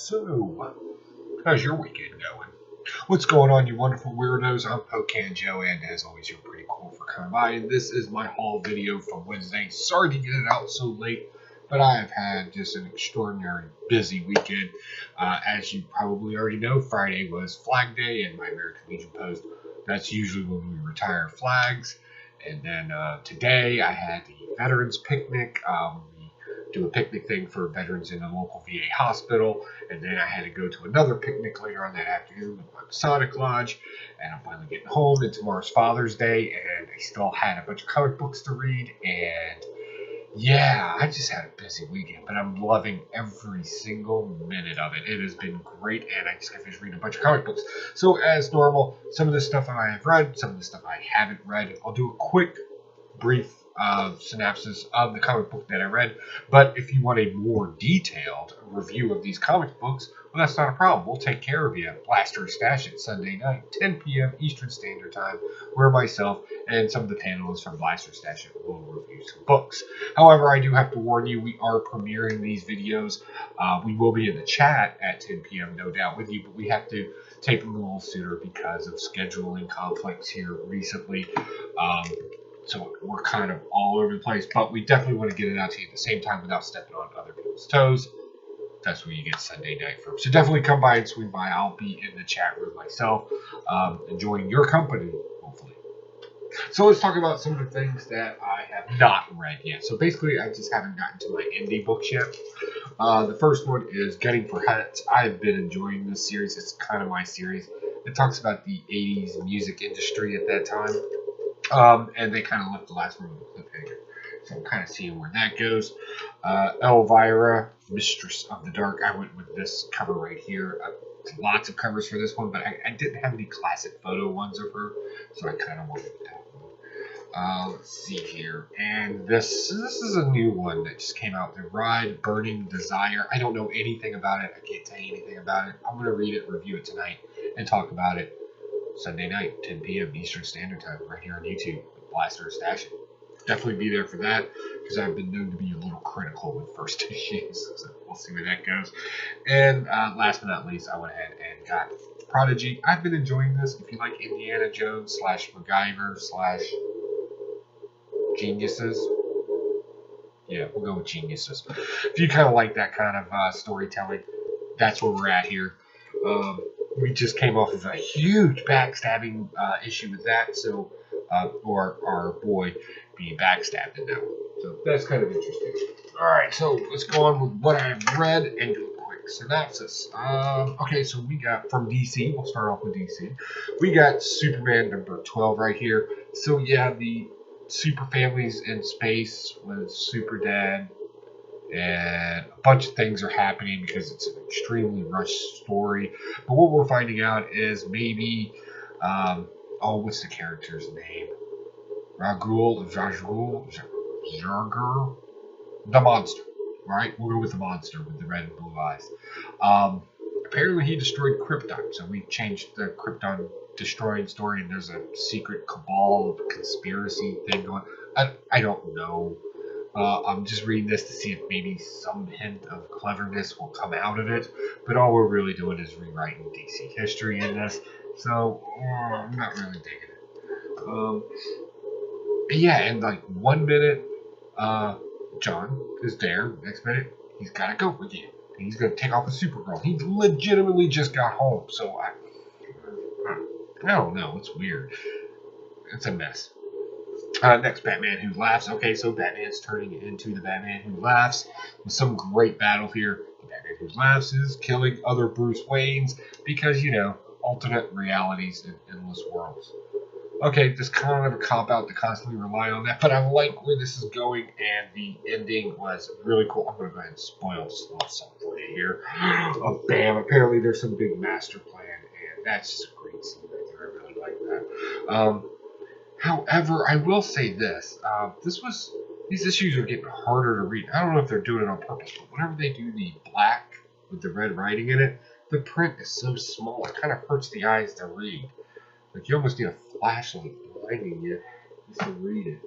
So, how's your weekend going? What's going on, you wonderful weirdos? I'm Pocan Joe, and as always, you're pretty cool for coming by. And this is my haul video from Wednesday. Sorry to get it out so late, but I have had just an extraordinary busy weekend. As you probably already know, Friday was Flag Day, and my American Legion post. That's usually when we retire flags. And then today I had the Veterans Picnic. We do a picnic thing for veterans in a local VA hospital. And then I had to go to another picnic later on that afternoon with my Masonic Lodge. And I'm finally getting home, and tomorrow's Father's Day. And I still had a bunch of comic books to read. And yeah, I just had a busy weekend, but I'm loving every single minute of it. It has been great, and I just got finished reading a bunch of comic books. So as normal, some of the stuff I have read, some of the stuff I haven't read. I'll do a quick, brief synopsis of the comic book that I read. But if you want a more detailed review of these comic books, well, that's not a problem. We'll take care of you at Blaster Stash it Sunday night, 10 p.m. Eastern Standard Time, where myself and some of the panelists from Blaster Stash it will review some books. However, I do have to warn you, we are premiering these videos. We will be in the chat at 10 p.m., no doubt, with you, but we have to tape them a little sooner because of scheduling conflicts here recently. So we're kind of all over the place, but we definitely want to get it out to you at the same time without stepping on other people's toes. That's where you get Sunday night from. So definitely come by and swing by. I'll be in the chat room myself, enjoying your company, hopefully. So let's talk about some of the things that I have not read yet. So basically, I just haven't gotten to my indie books yet. The first one is Gunning for Hats. I've been enjoying this series. It's kind of my series. It talks about the 80s music industry at that time. And they kind of left the last one with a cliffhanger. So I'm kind of seeing where that goes. Elvira, Mistress of the Dark. I went with this cover right here. Lots of covers for this one, but I didn't have any classic photo ones of her, so I kind of wanted that one. Let's see here. And this is a new one that just came out. The Ride Burning Desire. I don't know anything about it. I can't tell you anything about it. I'm going to read it, review it tonight, and talk about it Sunday night, 10 p.m. Eastern Standard Time, right here on YouTube with Blaster Stash it. Definitely be there for that, because I've been known to be a little critical with first issues, so we'll see where that goes. And last but not least, I went ahead and got Prodigy. I've been enjoying this. If you like Indiana Jones / MacGyver / Geniuses, yeah, we'll go with Geniuses. If you kind of like that kind of storytelling, that's where we're at here. We just came off of a huge backstabbing issue with that, so or our boy being backstabbed in that one. So that's kind of interesting. All right, so let's go on with what I've read and do a quick synopsis. Okay, so we got from DC. We'll start off with DC. We got Superman number 12 right here. So yeah, the super families in space with Super Dad. And a bunch of things are happening because it's an extremely rushed story. But what we're finding out is maybe, what's the character's name? Ragul, Jargur, the monster. Right? We'll go with the monster with the red and blue eyes. Apparently he destroyed Krypton, so we changed the Krypton destroying story, and there's a secret cabal conspiracy thing going. I don't know. I'm just reading this to see if maybe some hint of cleverness will come out of it. But all we're really doing is rewriting DC history in this. So, I'm not really digging it. Yeah, and like 1 minute, John is there. Next minute, he's got to go again. And he's going to take off with Supergirl. He legitimately just got home. So, I don't know. It's weird. It's a mess. Next, Batman Who Laughs. Okay, so Batman's turning into the Batman Who Laughs with some great battle here. The Batman Who Laughs is killing other Bruce Waynes because, alternate realities and endless worlds. Okay, this kind of a cop-out to constantly rely on that, but I like where this is going, and the ending was really cool. I'm going to go ahead and spoil something for you here. Oh, bam, apparently there's some big master plan, and that's just a great scene right there. I really like that. However, I will say this. These issues are getting harder to read. I don't know if they're doing it on purpose, but whenever they do the black with the red writing in it, the print is so small, it kind of hurts the eyes to read. Like, you almost need a flashlight blinding you just to read it.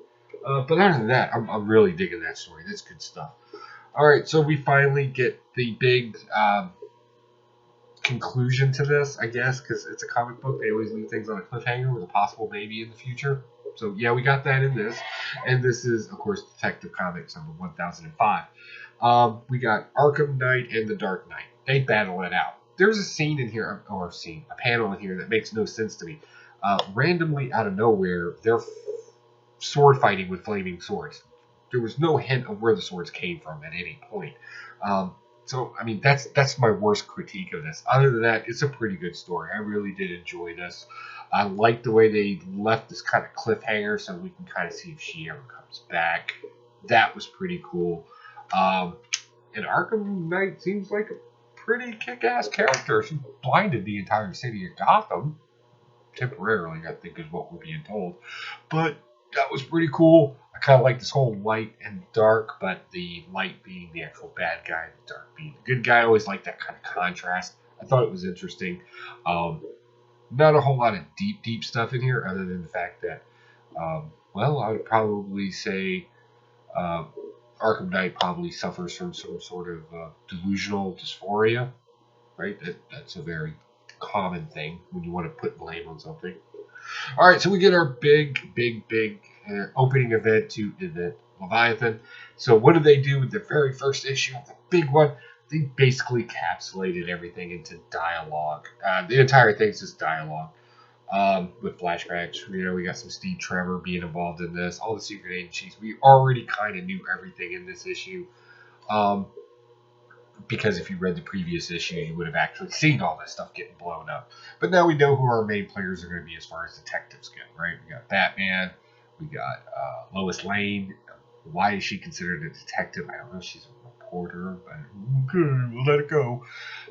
But other than that, I'm really digging that story. That's good stuff. All right, so we finally get the big conclusion to this, I guess, because it's a comic book. They always leave things on a cliffhanger with a possible maybe in the future. So, yeah, we got that in this. And this is, of course, Detective Comics number 1005. We got Arkham Knight and the Dark Knight. They battle it out. There's a scene in here, or a panel in here that makes no sense to me. Randomly out of nowhere, they're sword fighting with flaming swords. There was no hint of where the swords came from at any point. So, I mean, that's my worst critique of this. Other than that, it's a pretty good story. I really did enjoy this. I like the way they left this kind of cliffhanger so we can kind of see if she ever comes back. That was pretty cool. And Arkham Knight seems like a pretty kick-ass character. She blinded the entire city of Gotham. Temporarily, I think is what we're being told. But that was pretty cool. I kind of like this whole light and dark, but the light being the actual bad guy, the dark being the good guy. I always like that kind of contrast. I thought it was interesting. Not a whole lot of deep stuff in here, other than the fact that, well, I would probably say Arkham Knight probably suffers from some sort of delusional dysphoria, right? That's a very common thing when you want to put blame on something. All right, so we get our big opening event to Event Leviathan. So what do they do with the very first issue, the big one? They basically encapsulated everything into dialogue. The entire thing's just dialogue with flashbacks. You know, we got some Steve Trevor being involved in this. All the secret agencies. We already kind of knew everything in this issue. Because if you read the previous issue, you would have actually seen all this stuff getting blown up. But now we know who our main players are going to be as far as detectives go, right? We got Batman. We got Lois Lane. Why is she considered a detective? I don't know. She's a reporter, but okay, we'll let it go.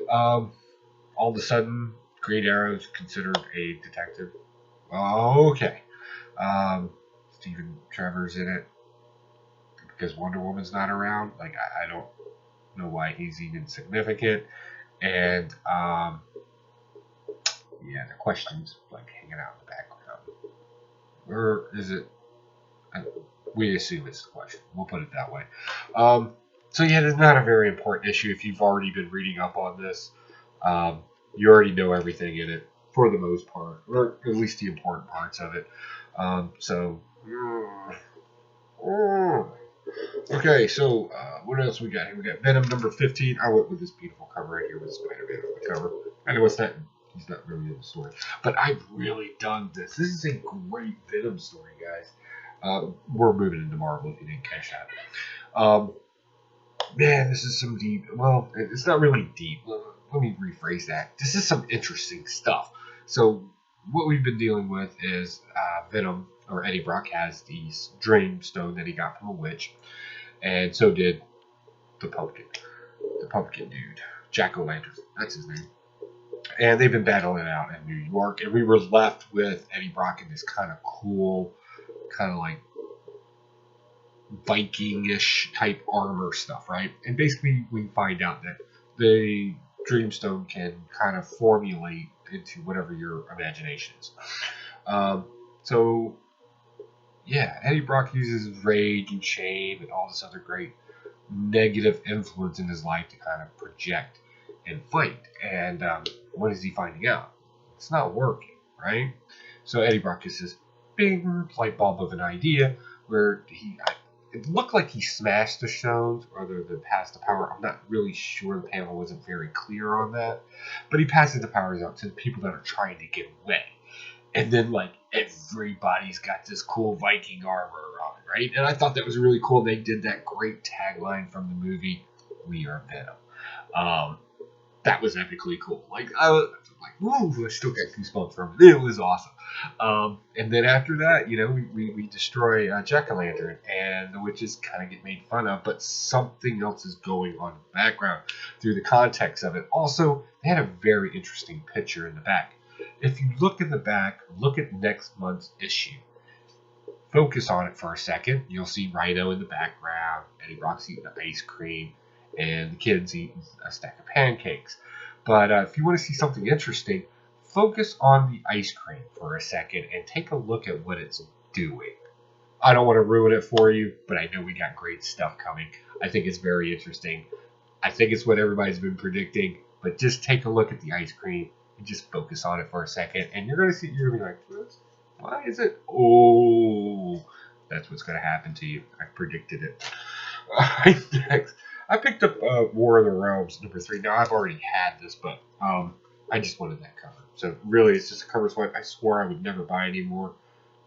All of a sudden, Green Arrow's considered a detective. Okay. Stephen Trevor's in it because Wonder Woman's not around. Like, I don't know why he's even significant. And, yeah, the question's like hanging out in the background. Or is it? We assume it's the question. We'll put it that way. So yeah, it's not a very important issue. If you've already been reading up on this, you already know everything in it for the most part, or at least the important parts of it. Okay, so what else we got here? We got Venom number 15. I went with this beautiful cover right here with Spider-Man on the cover. I know it's not, he's not really in the story, but I've really done this. This is a great Venom story, guys. We're moving into Marvel if you didn't catch that. Man, this is some deep, well, it's not really deep. Let me rephrase that. This is some interesting stuff. So what we've been dealing with is Venom, or Eddie Brock, has the dream stone that he got from a witch, and so did the pumpkin dude, Jack-o'-lantern, that's his name. And they've been battling it out in New York, and we were left with Eddie Brock in this kind of cool, kind of like Viking-ish type armor stuff, right? And basically we find out that the Dreamstone can kind of formulate into whatever your imagination is. So yeah, Eddie Brock uses rage and shame and all this other great negative influence in his life to kind of project and fight. And what is he finding out? It's not working, right? So Eddie Brock gets this big light bulb of an idea where it looked like he smashed the stones rather than passed the power. I'm not really sure. The panel wasn't very clear on that. But he passes the powers out to the people that are trying to get away. And then, like, everybody's got this cool Viking armor on, right? And I thought that was really cool. They did that great tagline from the movie, "We Are Venom." That was epically cool. Like, I was like, woo, I still got goosebumps from it. It was awesome. And then after that, you know, we destroy Jack-o'-lantern, and the witches kind of get made fun of, but something else is going on in the background through the context of it. Also, they had a very interesting picture in the back. If you look in the back, look at next month's issue. Focus on it for a second. You'll see Rhino in the background, Eddie Brock's eating ice cream, and the kids eating a stack of pancakes. But if you want to see something interesting, focus on the ice cream for a second and take a look at what it's doing. I don't want to ruin it for you, but I know we got great stuff coming. I think it's very interesting. I think it's what everybody's been predicting. But just take a look at the ice cream and just focus on it for a second, and you're gonna see. You're gonna be like, why is it? Oh, that's what's gonna happen to you. I predicted it. Next, I picked up War of the Realms #3. Now I've already had this, but I just wanted that cover. So really, it's just a cover swipe. I swore I would never buy anymore,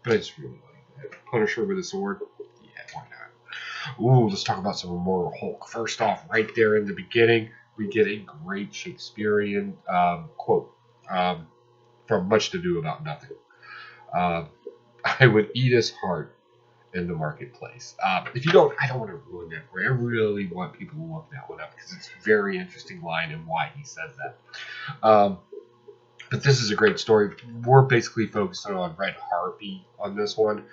but I just really like that. Punisher with a sword. Yeah, why not? Ooh, let's talk about some Immortal Hulk. First off, right there in the beginning, we get a great Shakespearean quote from Much Ado About Nothing. I would eat his heart in the marketplace. If you don't, I don't want to ruin that for you. I really want people to look that one up because it's a very interesting line and why he says that. But this is a great story. We're basically focusing on Red Harpy on this one,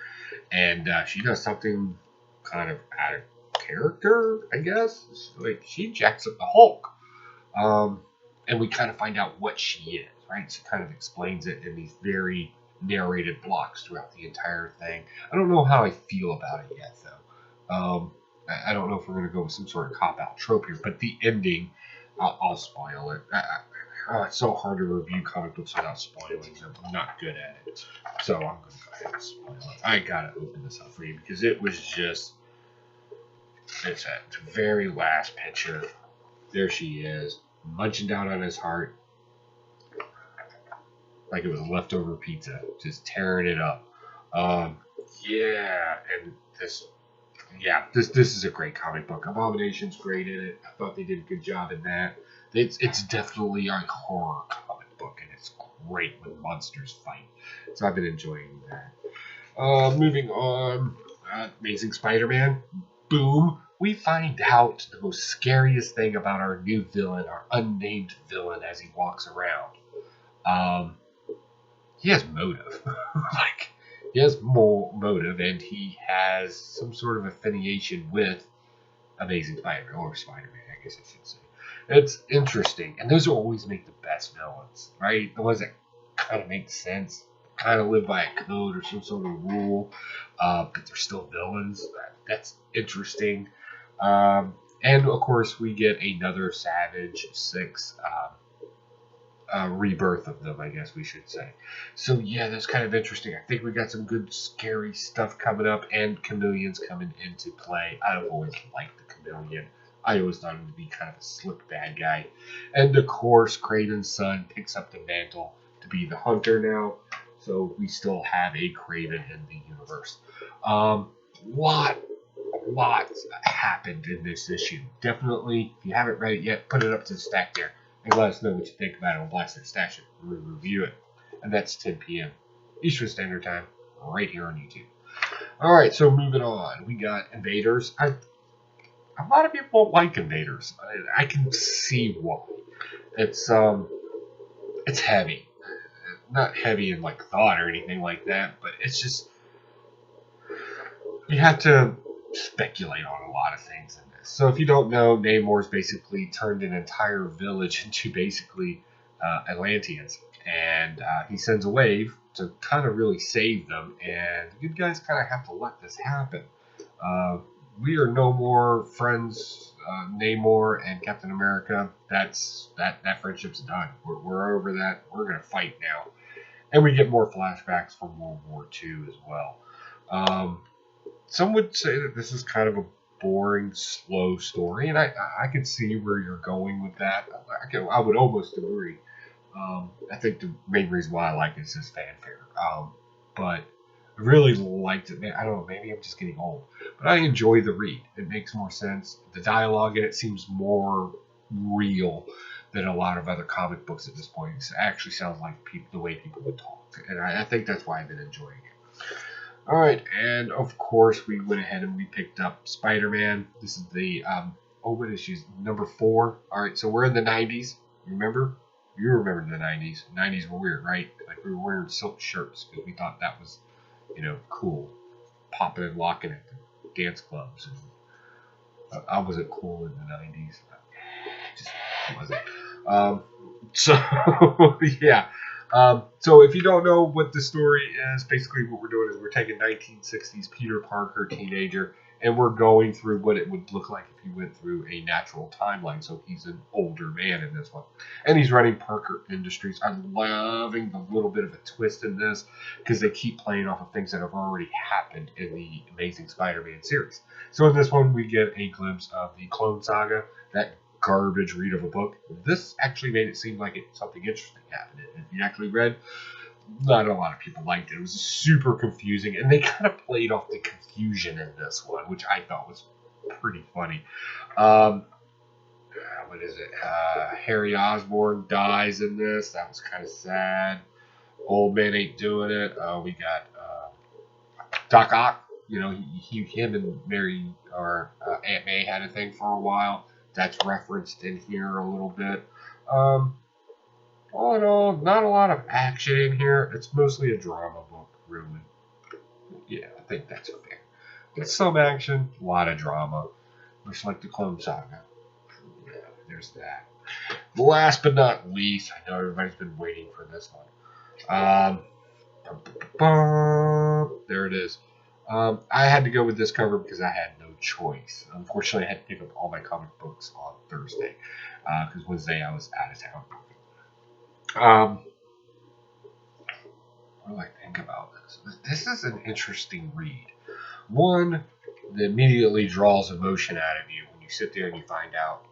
and she does something kind of out of character, I guess. Like, she jacks up the Hulk, and we kind of find out what she is, right? She kind of explains it in these very narrated blocks throughout the entire thing. I don't know how I feel about it yet, though. I don't know if we're going to go with some sort of cop-out trope here, but the ending, I'll spoil it. It's so hard to review comic books without spoiling them. I'm not good at it. So I'm going to go ahead and spoil it. I got to open this up for you because it was just... It's at the very last picture. There she is, munching down on his heart like it was leftover pizza, just tearing it up. Yeah, and this is a great comic book. Abomination's great in it. I thought they did a good job in that. It's definitely a horror comic book, and it's great when monsters fight. So I've been enjoying that. Moving on, Amazing Spider-Man. Boom. We find out the most scariest thing about our new villain, our unnamed villain, as he walks around. He has motive. He has more motive, and he has some sort of affiliation with Amazing Spider-Man, or Spider-Man, I guess I should say. It's interesting, and those will always make the best villains, right? The ones that kind of make sense, kind of live by a code or some sort of rule, but they're still villains. That's interesting. And, of course, we get another Savage 6 rebirth of them, I guess we should say. So, yeah, that's kind of interesting. I think we got some good, scary stuff coming up, and Chameleon's coming into play. I've always liked the Chameleon. I always thought him to be kind of a slick bad guy. And, of course, Craven's son picks up the mantle to be the hunter now. So, we still have a Craven in the universe. Lots happened in this issue. Definitely, if you haven't read it yet, put it up to the stack there. And let us know what you think about it on Blast It, Stash It, review it. And that's 10 p.m. Eastern Standard Time, right here on YouTube. Alright, so moving on. We got Invaders. A lot of people don't like Invaders. I can see why. It's heavy. Not heavy in like thought or anything like that, but it's just... You have to speculate on a lot of things in this. So if you don't know, Namor's basically turned an entire village into basically Atlanteans, and he sends a wave to kind of really save them, and the good guys kind of have to let this happen. We are no more friends, Namor and Captain America. That friendship's done. We're over that. We're gonna fight now, and we get more flashbacks from World War II as well. Some would say that this is kind of a boring, slow story, and I could see where you're going with that. I would almost agree. I think the main reason why I like it is his fanfare. But I really liked it. I don't know, maybe I'm just getting old. But I enjoy the read. It makes more sense. The dialogue in it seems more real than a lot of other comic books at this point. It actually sounds like the way people would talk. And I think that's why I've been enjoying it. Alright, and of course we went ahead and we picked up Spider-Man. This is the, what is she? Number 4. Alright, so we're in the 90s. Remember? You remember the 90s. 90s were weird, right? Like we were wearing silk shirts because we thought that was, cool. Popping and locking at the dance clubs. And I wasn't cool in the 90s. Just wasn't. So, yeah. So if you don't know what the story is, basically what we're doing is we're taking 1960s Peter Parker, teenager, and we're going through what it would look like if you went through a natural timeline. So he's an older man in this one, and he's running Parker Industries. I'm loving the little bit of a twist in this because they keep playing off of things that have already happened in the Amazing Spider-Man series. So in this one, we get a glimpse of the Clone Saga, that garbage read of a book. This actually made it seem like something interesting happened. If you actually read, not a lot of people liked it. It was super confusing, and they kind of played off the confusion in this one, which I thought was pretty funny. What is it? Harry Osborn dies in this. That was kind of sad. Old man ain't doing it. We got Doc Ock. You know, him and Mary or Aunt May had a thing for a while. That's referenced in here a little bit. All in all, not a lot of action in here. It's mostly a drama book, really. Yeah, I think that's fair. It's some action, a lot of drama, much like the Clone Saga. Yeah, there's that. Last but not least, I know everybody's been waiting for this one. There it is. I had to go with this cover because I had no choice. Unfortunately, I had to pick up all my comic books on Thursday because Wednesday I was out of town. What do I think about this? This is an interesting read. One that immediately draws emotion out of you when you sit there and you find out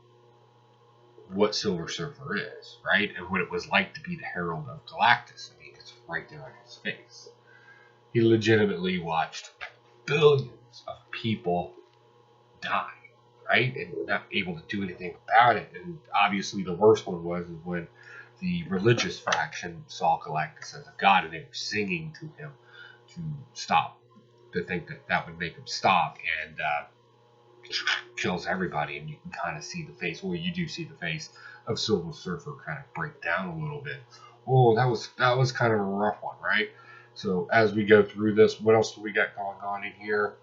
what Silver Surfer is, right? And what it was like to be the Herald of Galactus. I mean, it's right there on his face. He legitimately watched billions of people die, right? And not able to do anything about it. And obviously the worst one was when the religious faction saw Galactus as a god, and they were singing to him to stop, to think that that would make him stop, and kills everybody. And you can kind of see the face, well, you do see the face of Silver Surfer kind of break down a little bit. Oh, that was kind of a rough one, right? So as we go through this, what else do we got going on in here?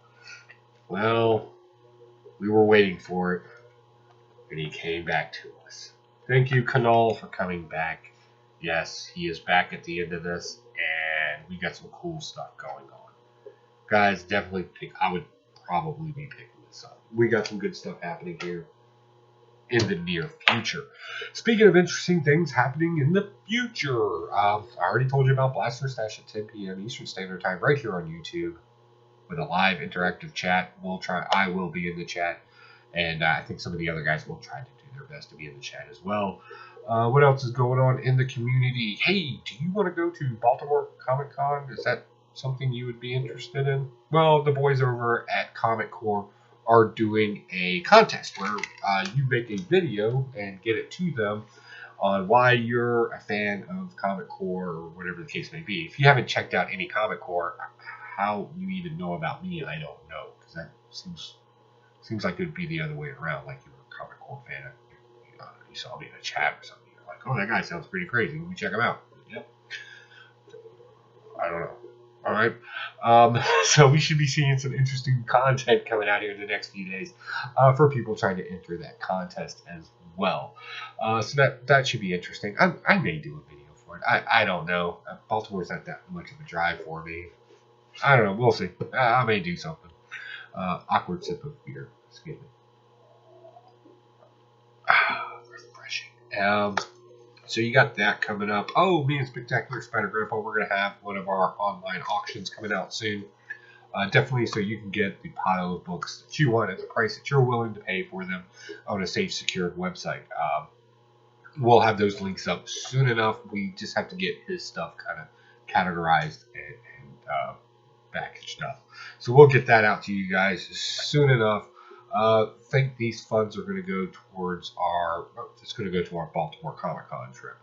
Well, we were waiting for it, and he came back to us. Thank you, Kanal, for coming back. Yes, he is back at the end of this, and we got some cool stuff going on. Guys, definitely I would probably be picking this up. We got some good stuff happening here in the near future. Speaking of interesting things happening in the future, I already told you about Blaster Stash at 10 p.m. Eastern Standard Time right here on YouTube with a live interactive chat. I will be in the chat, and I think some of the other guys will try to do their best to be in the chat as well. What else is going on in the community? Hey, do you want to go to Baltimore Comic Con? Is that something you would be interested in? Well, the boys over at Comic Core are doing a contest where you make a video and get it to them on why you're a fan of Comic Core or whatever the case may be. If you haven't checked out any Comic Core, how you even know about me, I don't know, because that seems like it would be the other way around. Like you were a Comic Core fan, you saw me in a chat or something, you're like, oh, that guy sounds pretty crazy, let me check him out. Yep. I don't know. All right. So we should be seeing some interesting content coming out here in the next few days for people trying to enter that contest as well. So that should be interesting. I may do a video for it. I don't know. Baltimore's not that much of a drive for me. I don't know. We'll see. I may do something. Awkward sip of beer. Excuse me. Refreshing. So you got that coming up. Oh, me and Spectacular Spider Grandpa, we're going to have one of our online auctions coming out soon. Definitely so you can get the pile of books that you want at the price that you're willing to pay for them on a safe, secured website. We'll have those links up soon enough. We just have to get his stuff kind of categorized and packaged up. So we'll get that out to you guys soon enough. I think these funds are going to go towards it's going to go to our Baltimore Comic Con trip.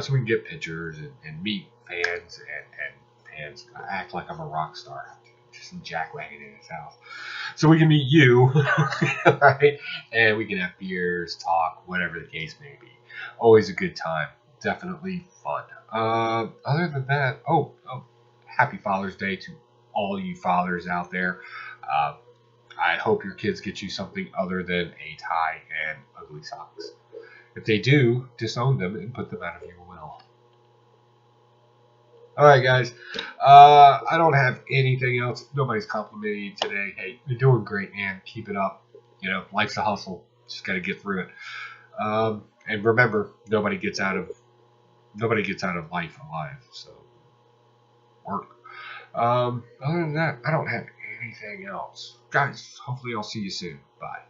So we can get pictures and meet fans and fans. I act like I'm a rock star. Just in Jack Wagon in his house. So we can meet you, right? And we can have beers, talk, whatever the case may be. Always a good time. Definitely fun. Other than that, happy Father's Day to all you fathers out there. I hope your kids get you something other than a tie and ugly socks. If they do, disown them and put them out of your will. All right, guys. I don't have anything else. Nobody's complimenting you today. Hey, you're doing great, man. Keep it up. You know, life's a hustle. Just got to get through it. And remember, nobody gets out of life alive. So work. Other than that, I don't have anything else. Guys, hopefully I'll see you soon. Bye.